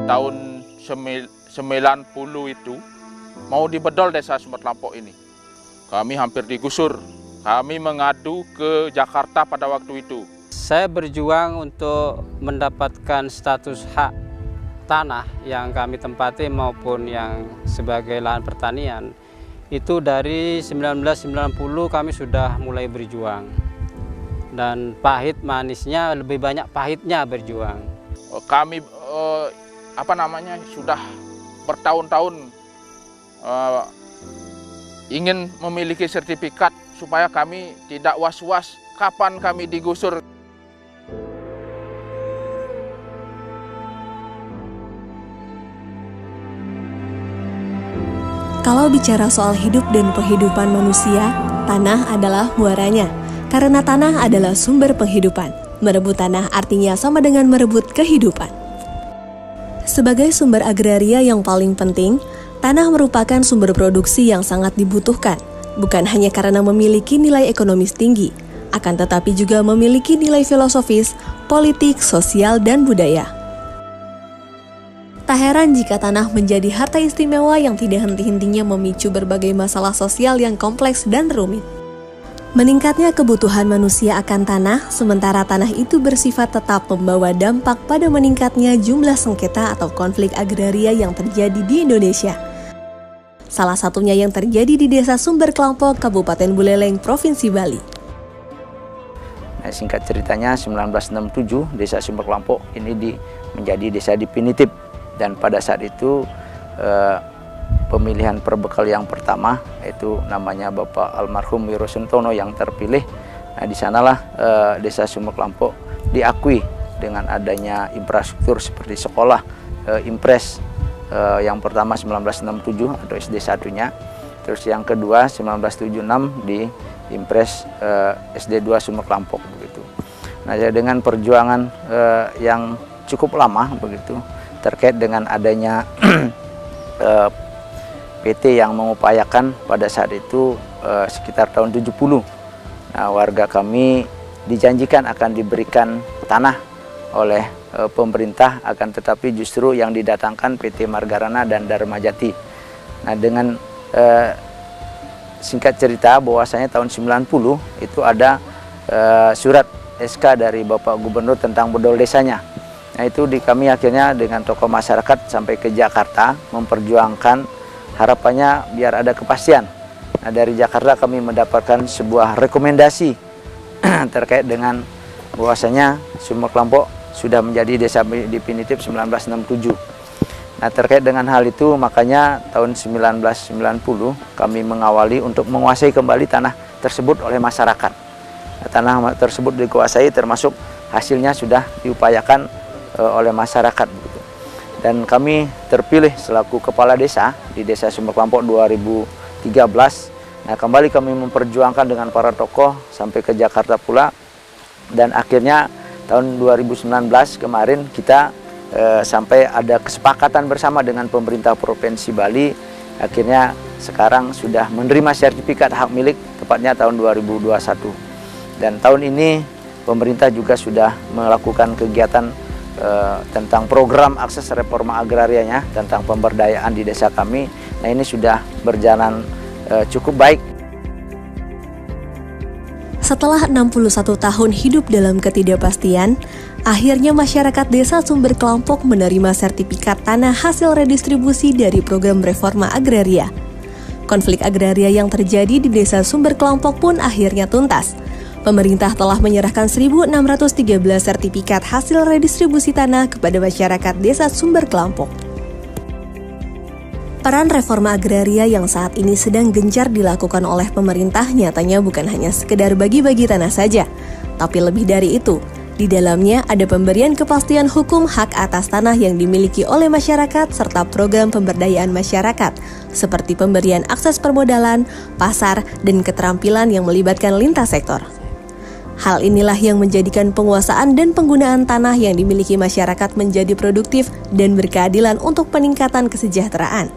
tahun 90 itu mau dibedol desa Sumber Kelampok ini. Kami hampir digusur. Kami mengadu ke Jakarta pada waktu itu. Saya berjuang untuk mendapatkan status hak tanah yang kami tempati maupun yang sebagai lahan pertanian. Itu dari 1990 kami sudah mulai berjuang. Dan pahit manisnya, lebih banyak pahitnya berjuang. Kami sudah bertahun-tahun ingin memiliki sertifikat supaya kami tidak was-was kapan kami digusur. Kalau bicara soal hidup dan kehidupan manusia, tanah adalah muaranya. Karena tanah adalah sumber penghidupan. Merebut tanah artinya sama dengan merebut kehidupan. Sebagai sumber agraria yang paling penting, tanah merupakan sumber produksi yang sangat dibutuhkan. Bukan hanya karena memiliki nilai ekonomis tinggi, akan tetapi juga memiliki nilai filosofis, politik, sosial, dan budaya. Tak heran jika tanah menjadi harta istimewa yang tidak henti-hentinya memicu berbagai masalah sosial yang kompleks dan rumit. Meningkatnya kebutuhan manusia akan tanah, sementara tanah itu bersifat tetap membawa dampak pada meningkatnya jumlah sengketa atau konflik agraria yang terjadi di Indonesia. Salah satunya yang terjadi di Desa Sumber Kelampok, Kabupaten Buleleng, Provinsi Bali. Nah, singkat ceritanya 1967 Desa Sumber Kelampok ini menjadi desa definitif. Dan pada saat itu pemilihan perbekal yang pertama itu namanya Bapak Almarhum Wiro Suntono yang terpilih. Nah, di sanalah Desa Sumber Kelampok diakui dengan adanya infrastruktur seperti sekolah Impres yang pertama 1967 atau SD satunya, terus yang kedua 1976 di Impres SD 2 Sumber Kelampok begitu. Nah, dengan perjuangan yang cukup lama begitu terkait dengan adanya PT yang mengupayakan pada saat itu sekitar tahun 70. Nah, warga kami dijanjikan akan diberikan tanah oleh pemerintah, akan tetapi justru yang didatangkan PT Margarana dan Dharma Jati. Nah, dengan singkat cerita bahwasanya tahun 90 itu ada surat SK dari Bapak Gubernur tentang bedol desanya. Nah, itu kami akhirnya dengan tokoh masyarakat sampai ke Jakarta memperjuangkan harapannya biar ada kepastian. Nah, dari Jakarta kami mendapatkan sebuah rekomendasi terkait dengan bahwasanya Sumber Kelampok sudah menjadi desa definitif 1967. Nah, terkait dengan hal itu makanya tahun 1990 kami mengawali untuk menguasai kembali tanah tersebut oleh masyarakat. Nah, tanah tersebut dikuasai termasuk hasilnya sudah diupayakan oleh masyarakat begitu. Dan kami terpilih selaku kepala desa di Desa Sumber Kelampok 2013. Nah, kembali kami memperjuangkan dengan para tokoh sampai ke Jakarta pula, dan akhirnya tahun 2019 kemarin kita sampai ada kesepakatan bersama dengan pemerintah Provinsi Bali. Akhirnya sekarang sudah menerima sertifikat hak milik tepatnya tahun 2021. Dan tahun ini pemerintah juga sudah melakukan kegiatan tentang program akses reforma agrarianya tentang pemberdayaan di desa kami. Nah, ini sudah berjalan cukup baik. Setelah 61 tahun hidup dalam ketidakpastian, akhirnya masyarakat Desa Sumber Kelampok menerima sertifikat tanah hasil redistribusi dari program reforma agraria. Konflik agraria yang terjadi di Desa Sumber Kelampok pun akhirnya tuntas. Pemerintah telah menyerahkan 1.613 sertifikat hasil redistribusi tanah kepada masyarakat Desa Sumber Kelampok. Peran reforma agraria yang saat ini sedang gencar dilakukan oleh pemerintah nyatanya bukan hanya sekedar bagi-bagi tanah saja, tapi lebih dari itu. Di dalamnya ada pemberian kepastian hukum hak atas tanah yang dimiliki oleh masyarakat serta program pemberdayaan masyarakat, seperti pemberian akses permodalan, pasar, dan keterampilan yang melibatkan lintas sektor. Hal inilah yang menjadikan penguasaan dan penggunaan tanah yang dimiliki masyarakat menjadi produktif dan berkeadilan untuk peningkatan kesejahteraan.